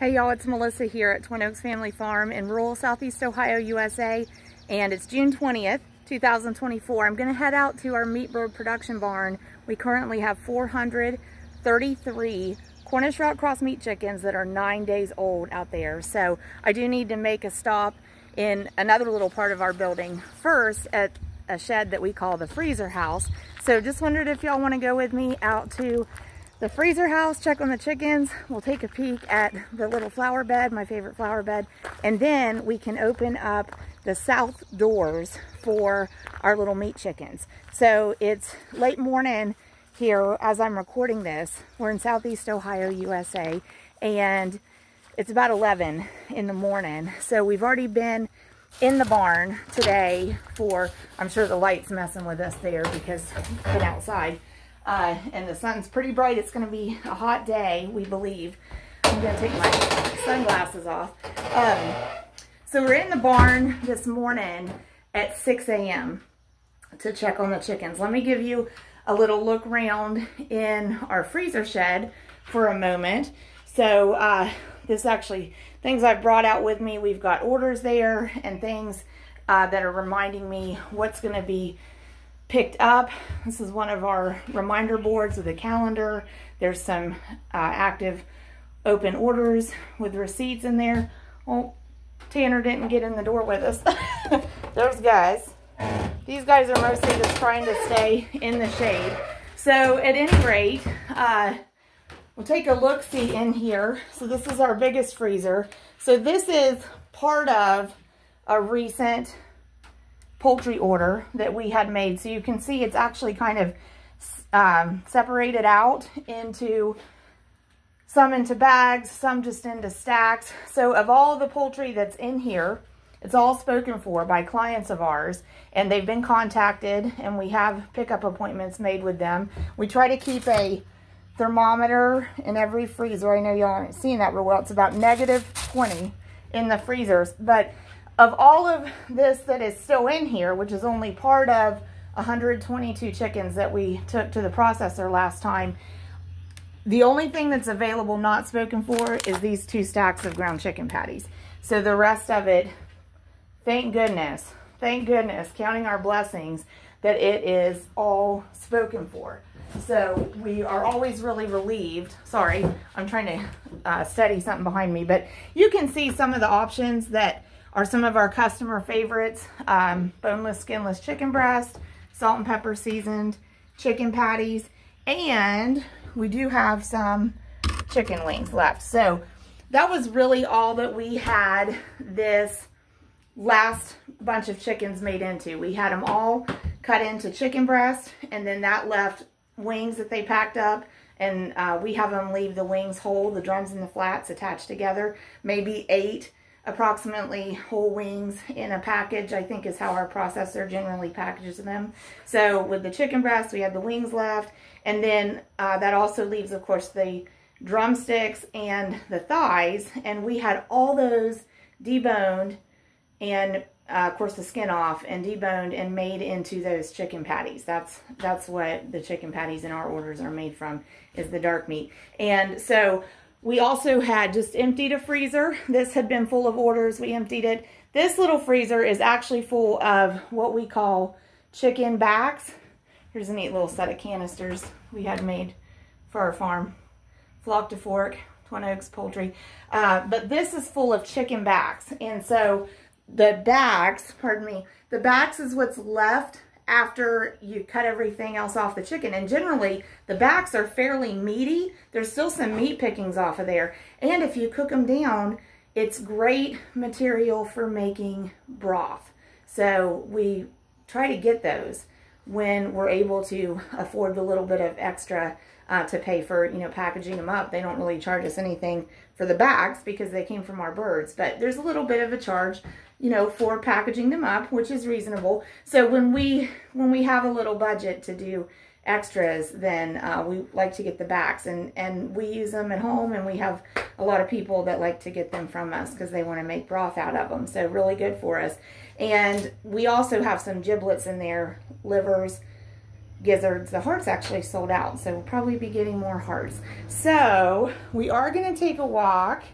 Hey y'all, it's Melissa here at Twin Oaks Family Farm in rural Southeast Ohio, USA, and it's June 20th, 2024. I'm gonna head out to our meat bird production barn. We currently have 433 Cornish Rock Cross meat chickens that are 9 days old out there. So I do need to make a stop in another little part of our building. First, at a shed that we call the freezer house. So just wondered if y'all wanna go with me out to the freezer house, check on the chickens. We'll take a peek at the little flower bed, my favorite flower bed, and then we can open up the south doors for our little meat chickens. So it's late morning here as I'm recording this. We're in Southeast Ohio, USA, and it's about 11 in the morning. So we've already been in the barn today for, I'm sure the light's messing with us there because we've been outside. And the sun's pretty bright. It's going to be a hot day, we believe. I'm going to take my sunglasses off. So we're in the barn this morning at 6 a.m. to check on the chickens. Let me give you a little look around in our freezer shed for a moment. So this actually, things I've brought out with me, we've got orders there and things that are reminding me what's going to be picked up. This is one of our reminder boards with a calendar. There's some active open orders with receipts in there. Well, Tanner didn't get in the door with us. Those guys. These guys are mostly just trying to stay in the shade. So at any rate, we'll take a look-see in here. So this is our biggest freezer. So this is part of a recent poultry order that we had made. So you can see it's actually kind of separated out into some into bags, some just into stacks. So of all the poultry that's in here, it's all spoken for by clients of ours, and they've been contacted, and we have pickup appointments made with them. We try to keep a thermometer in every freezer. I know y'all aren't seeing that real well. It's about -20 in the freezers, but of all of this that is still in here, which is only part of 122 chickens that we took to the processor last time, the only thing that's available not spoken for is these 2 stacks of ground chicken patties. So the rest of it, thank goodness, counting our blessings, that it is all spoken for. So we are always really relieved. Sorry, I'm trying to study something behind me, but you can see some of the options that are some of our customer favorites. Boneless, skinless chicken breast, salt and pepper seasoned chicken patties, and we do have some chicken wings left. So that was really all that we had this last bunch of chickens made into. We had them all cut into chicken breast, and then that left wings that they packed up, and we have them leave the wings whole, the drums and the flats attached together, maybe 8 approximately whole wings in a package, I think is how our processor generally packages them. So with the chicken breast, we had the wings left, and then that also leaves, of course, the drumsticks and the thighs, and we had all those deboned and of course the skin off and deboned and made into those chicken patties. That's what the chicken patties in our orders are made from, is the dark meat. And so we also had just emptied a freezer. This had been full of orders. We emptied it. This little freezer is actually full of what we call chicken backs. Here's a neat little set of canisters we had made for our farm. Flock to Fork, Twin Oaks Poultry. But this is full of chicken backs. And so the backs, the backs is what's left after you cut everything else off the chicken. And generally, the backs are fairly meaty. There's still some meat pickings off of there. And if you cook them down, it's great material for making broth. So we try to get those when we're able to afford the little bit of extra to pay for, you know, packaging them up. They don't really charge us anything for the backs because they came from our birds. But there's a little bit of a charge, you know, for packaging them up, which is reasonable. So when we have a little budget to do extras, then we like to get the backs, and we use them at home, and we have a lot of people that like to get them from us because they want to make broth out of them. So really good for us. And we also have some giblets in there, livers, gizzards. The hearts actually sold out, so we'll probably be getting more hearts. So we are going to take a walk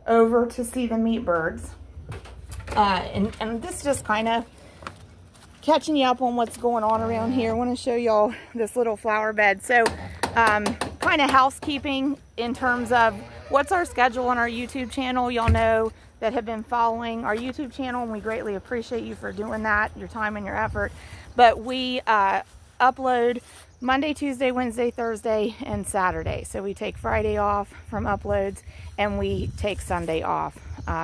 over to see the meat birds. And this just kind of catching you up on what's going on around here. I want to show y'all this little flower bed. So kind of housekeeping in terms of what's our schedule on our YouTube channel. Y'all know that have been following our YouTube channel, and we greatly appreciate you for doing that, your time and your effort. But we upload Monday, Tuesday, Wednesday, Thursday, and Saturday. So we take Friday off from uploads, and we take Sunday off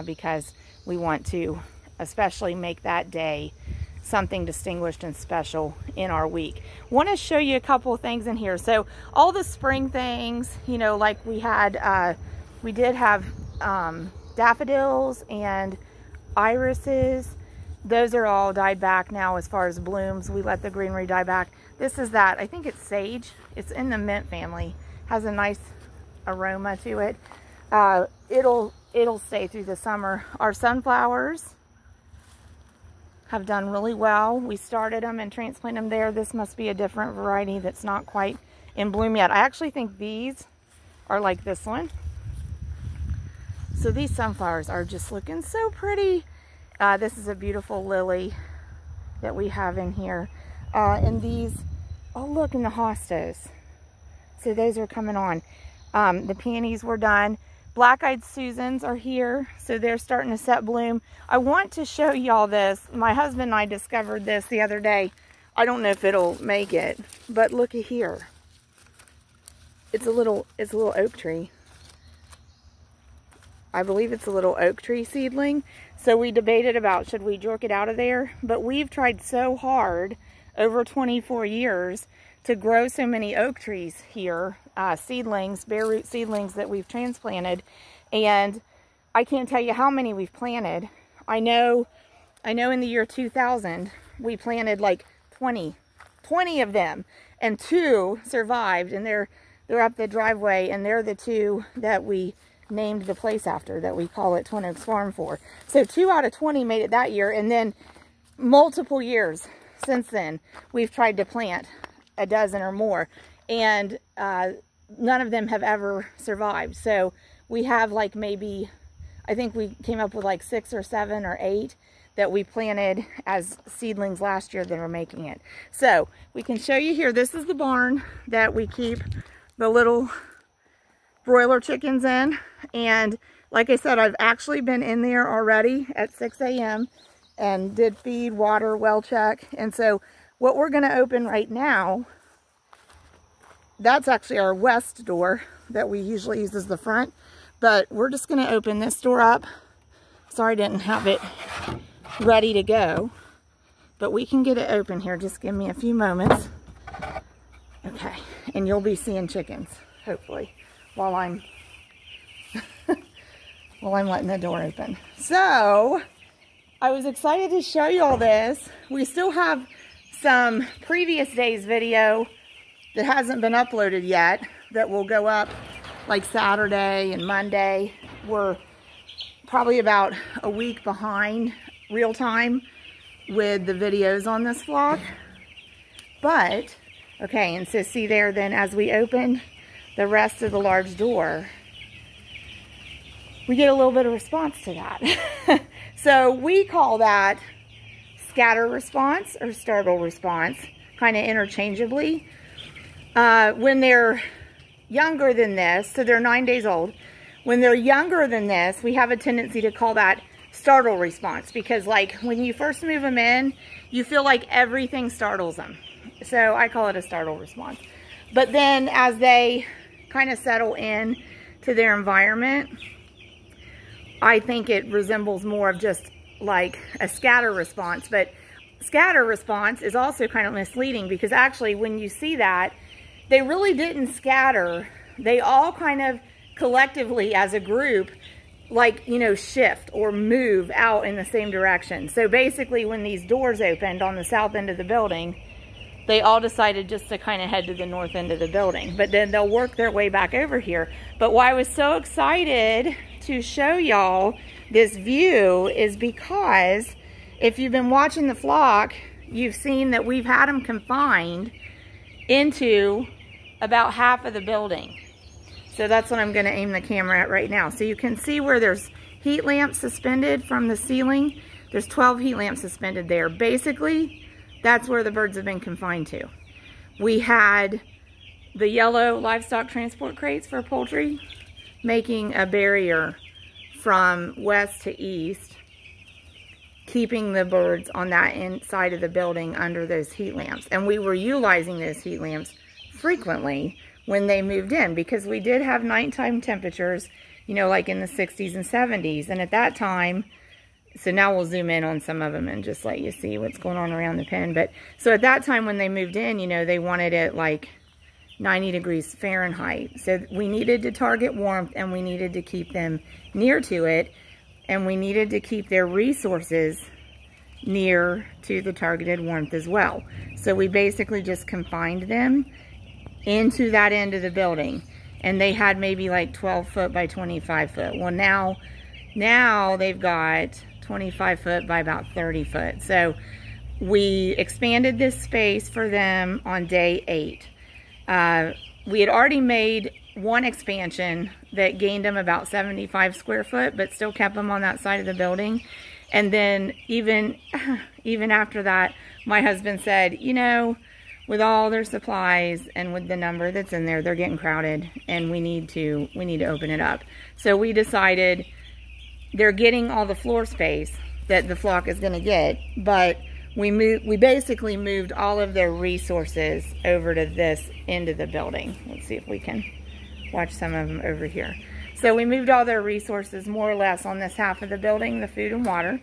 because we want to especially make that day something distinguished and special in our week. Want to show you a couple of things in here. So all the spring things, you know, like we had, we did have daffodils and irises. Those are all died back now as far as blooms. We let the greenery die back. This is that, I think it's sage. It's in the mint family. Has a nice aroma to it. It'll stay through the summer. Our sunflowers have done really well. We started them and transplanted them there. This must be a different variety that's not quite in bloom yet. I actually think these are like this one. So these sunflowers are just looking so pretty. This is a beautiful lily that we have in here. And these, oh look, in the hostas. So those are coming on. The peonies were done. Black-eyed Susans are here, so they're starting to set bloom. I want to show y'all this. My husband and I discovered this the other day. I don't know if it'll make it, but look at here. It's a little oak tree. I believe it's a little oak tree seedling. So we debated about should we jerk it out of there, but we've tried so hard over 24 years to grow so many oak trees here, seedlings, bare root seedlings that we've transplanted, and I can't tell you how many we've planted. I know in the year 2000 we planted like 20 of them, and 2 survived, and they're up the driveway, and they're the 2 that we named the place after, that we call it Twin Oaks Farm for. So 2 out of 20 made it that year, and then multiple years since then we've tried to plant a dozen or more, and none of them have ever survived. So we have like maybe, I think we came up with like 6 or 7 or 8 that we planted as seedlings last year that are making it. So we can show you here, this is the barn that we keep the little broiler chickens in, and like I said, I've actually been in there already at 6 a.m. and did feed, water, well check. And so what we're going to open right now, that's actually our west door that we usually use as the front, but we're just going to open this door up. Sorry I didn't have it ready to go, but we can get it open here. Just give me a few moments. Okay, and you'll be seeing chickens, hopefully, while I'm letting the door open. So I was excited to show you all this. We still have some previous day's video that hasn't been uploaded yet that will go up like Saturday and Monday. We're probably about a week behind real time with the videos on this flock. But, okay, and so see there then as we open the rest of the large door, we get a little bit of response to that. So we call that scatter response or startle response, kind of interchangeably. When they're younger than this, so they're 9 days old, when they're younger than this, we have a tendency to call that startle response, because like when you first move them in, you feel like everything startles them. So I call it a startle response. But then as they kind of settle in to their environment, I think it resembles more of just like a scatter response. But scatter response is also kind of misleading, because actually when you see that, they really didn't scatter. They all kind of collectively as a group, like, you know, shift or move out in the same direction. So basically when these doors opened on the south end of the building, they all decided just to kind of head to the north end of the building. But then they'll work their way back over here. But why I was so excited to show y'all this view is because if you've been watching the flock, you've seen that we've had them confined into about half of the building. So that's what I'm going to aim the camera at right now. So you can see where there's heat lamps suspended from the ceiling. There's 12 heat lamps suspended there. Basically, that's where the birds have been confined to. We had the yellow livestock transport crates for poultry, making a barrier from west to east, keeping the birds on that inside of the building under those heat lamps. And we were utilizing those heat lamps frequently when they moved in, because we did have nighttime temperatures, you know, like in the 60s and 70s. And at that time, so now we'll zoom in on some of them and just let you see what's going on around the pen. But so at that time when they moved in, you know, they wanted it like 90 degrees Fahrenheit. So we needed to target warmth, and we needed to keep them near to it, and we needed to keep their resources near to the targeted warmth as well. So we basically just confined them into that end of the building, and they had maybe like 12 foot by 25 foot. Well, now they've got 25 foot by about 30 foot. So we expanded this space for them on day 8. We had already made one expansion that gained them about 75 square foot, but still kept them on that side of the building. And then even after that, my husband said, you know, with all their supplies and with the number that's in there, they're getting crowded, and we need to open it up. So we decided they're getting all the floor space that the flock is going to get, but we basically moved all of their resources over to this end of the building. Let's see if we can watch some of them over here. So we moved all their resources more or less on this half of the building, the food and water.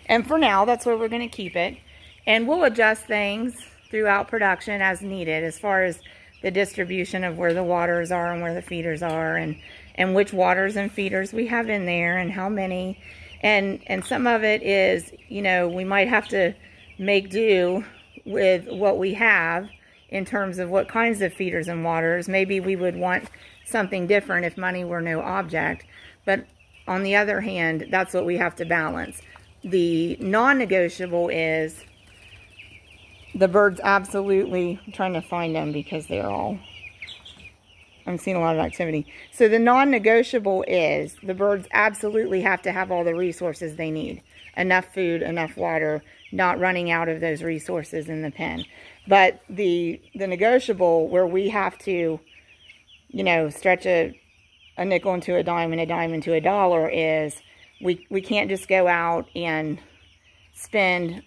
And for now, that's where we're going to keep it. And we'll adjust things throughout production as needed, as far as the distribution of where the waters are and where the feeders are, and which waters and feeders we have in there and how many. And some of it is, you know, we might have to make do with what we have in terms of what kinds of feeders and waters. Maybe we would want something different if money were no object. But on the other hand, that's what we have to balance. The non-negotiable is the birds absolutely, I'm trying to find them because they're all, I'm seeing a lot of activity. So the non-negotiable is the birds absolutely have to have all the resources they need. Enough food, enough water, not running out of those resources in the pen. But the negotiable, where we have to, you know, stretch a nickel into a dime and a dime into a dollar, is we can't just go out and spend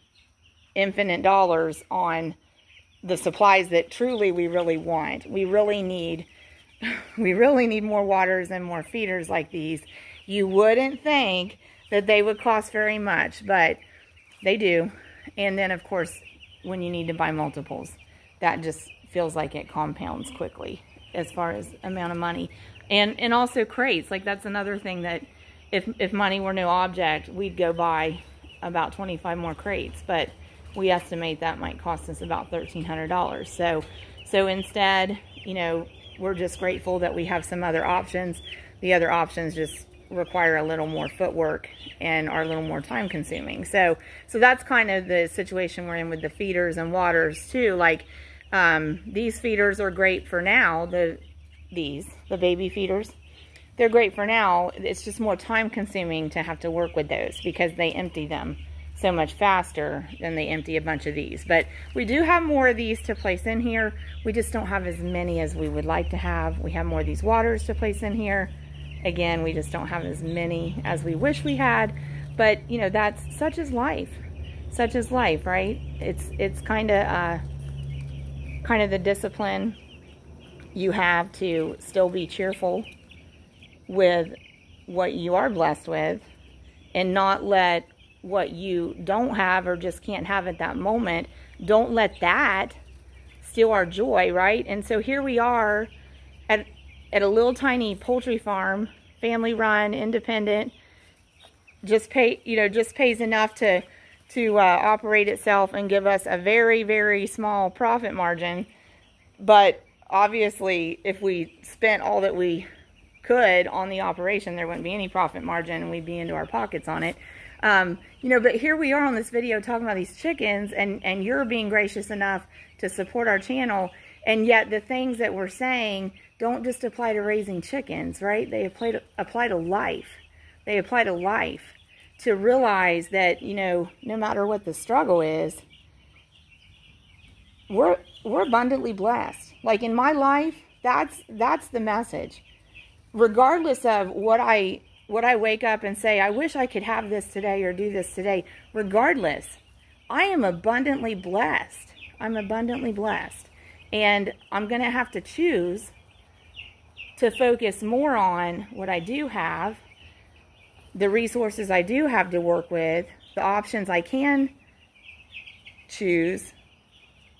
infinite dollars on the supplies that truly we really want. We really need more waters and more feeders like these. You wouldn't think that they would cost very much, but they do. And then of course, when you need to buy multiples, that just feels like it compounds quickly as far as amount of money. And also crates, like that's another thing that if money were no object, we'd go buy about 25 more crates, but we estimate that might cost us about $1,300. So instead, you know, we're just grateful that we have some other options. The other options just require a little more footwork and are a little more time consuming. So that's kind of the situation we're in with the feeders and waters too. Like these feeders are great for now, the baby feeders. They're great for now. It's just more time consuming to have to work with those because they empty them so much faster than they empty a bunch of these. But we do have more of these to place in here. We just don't have as many as we would like to have. We have more of these waters to place in here. Again, we just don't have as many as we wish we had. But, you know, that's such is life. Such is life, right? It's kind of the discipline you have to still be cheerful with what you are blessed with, and not let what you don't have or just can't have at that moment, don't let that steal our joy, right? And so here we are at a little tiny poultry farm, family run, independent, just pays enough to operate itself and give us a very, very small profit margin. But obviously, if we spent all that we could on the operation, there wouldn't be any profit margin and we'd be into our pockets on it. You know, but here we are on this video talking about these chickens, and you're being gracious enough to support our channel, and yet the things that we're saying don't just apply to raising chickens, right? They apply to life. They apply to life, to realize that, you know, no matter what the struggle is, we're abundantly blessed. Like in my life, that's the message. Regardless of what I wake up and say, I wish I could have this today or do this today. Regardless, I am abundantly blessed. I'm abundantly blessed. And I'm going to have to choose to focus more on what I do have, the resources I do have to work with, the options I can choose,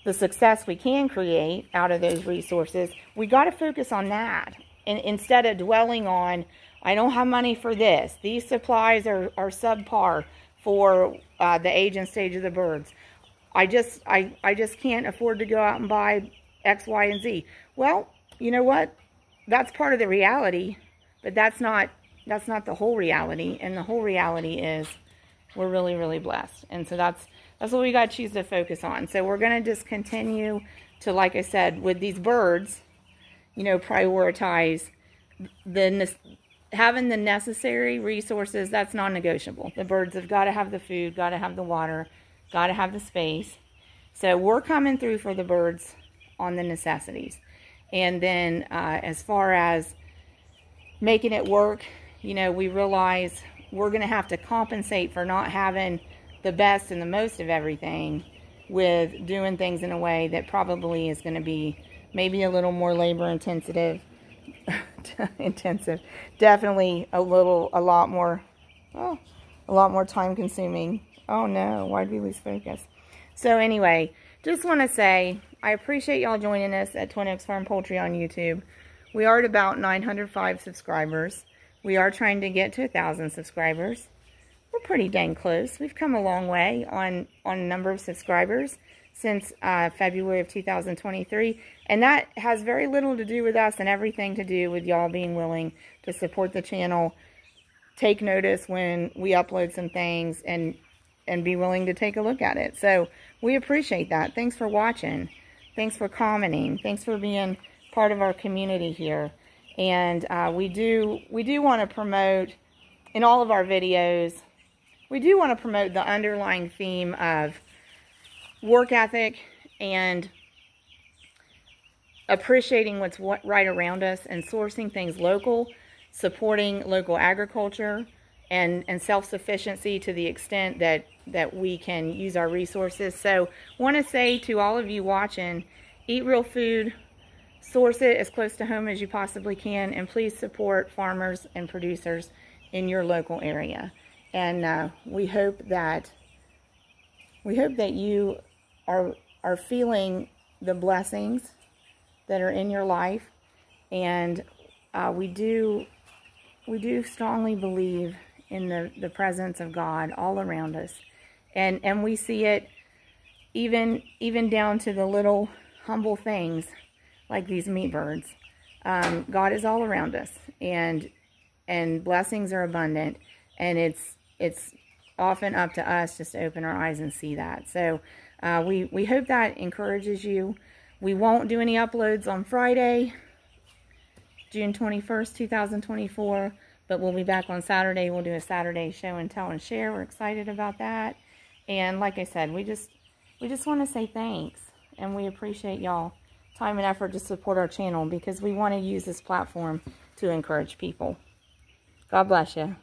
the success we can create out of those resources. We got to focus on that. And instead of dwelling on, I don't have money for this. These supplies are subpar for the age and stage of the birds. I just can't afford to go out and buy X, Y, and Z. Well, you know what? That's part of the reality, but that's not the whole reality. And the whole reality is we're really, really blessed. And so that's what we got to choose to focus on. So we're going to just continue to, like I said, with these birds, you know, prioritize having the necessary resources. That's non-negotiable. The birds have got to have the food, got to have the water, got to have the space. So we're coming through for the birds on the necessities. And then as far as making it work, you know, we realize we're going to have to compensate for not having the best and the most of everything with doing things in a way that probably is going to be maybe a little more labor intensive, definitely a lot more time consuming. Oh no, why did we lose focus? So anyway, just want to say, I appreciate y'all joining us at Twin Oaks Farm Poultry on YouTube. We are at about 905 subscribers. We are trying to get to 1,000 subscribers. We're pretty dang close. We've come a long way on number of subscribers since February of 2023. And that has very little to do with us and everything to do with y'all being willing to support the channel, take notice when we upload some things, and be willing to take a look at it. So we appreciate that. Thanks for watching. Thanks for commenting. Thanks for being part of our community here. And we do want to promote in all of our videos, we do want to promote the underlying theme of work ethic and appreciating what's right around us and sourcing things local, supporting local agriculture, and self-sufficiency to the extent that we can use our resources. So want to say to all of you watching, eat real food, source it as close to home as you possibly can, and please support farmers and producers in your local area. And we hope that you are feeling the blessings that are in your life, and we do strongly believe in the presence of God all around us, and we see it even down to the little humble things like these meat birds. God is all around us, and blessings are abundant, and it's often up to us just to open our eyes and see that. So we hope that encourages you. We won't do any uploads on Friday, June 21st, 2024, but we'll be back on Saturday. We'll do a Saturday show and tell and share. We're excited about that. And like I said, we just want to say thanks, and we appreciate y'all time and effort to support our channel, because we want to use this platform to encourage people. God bless you.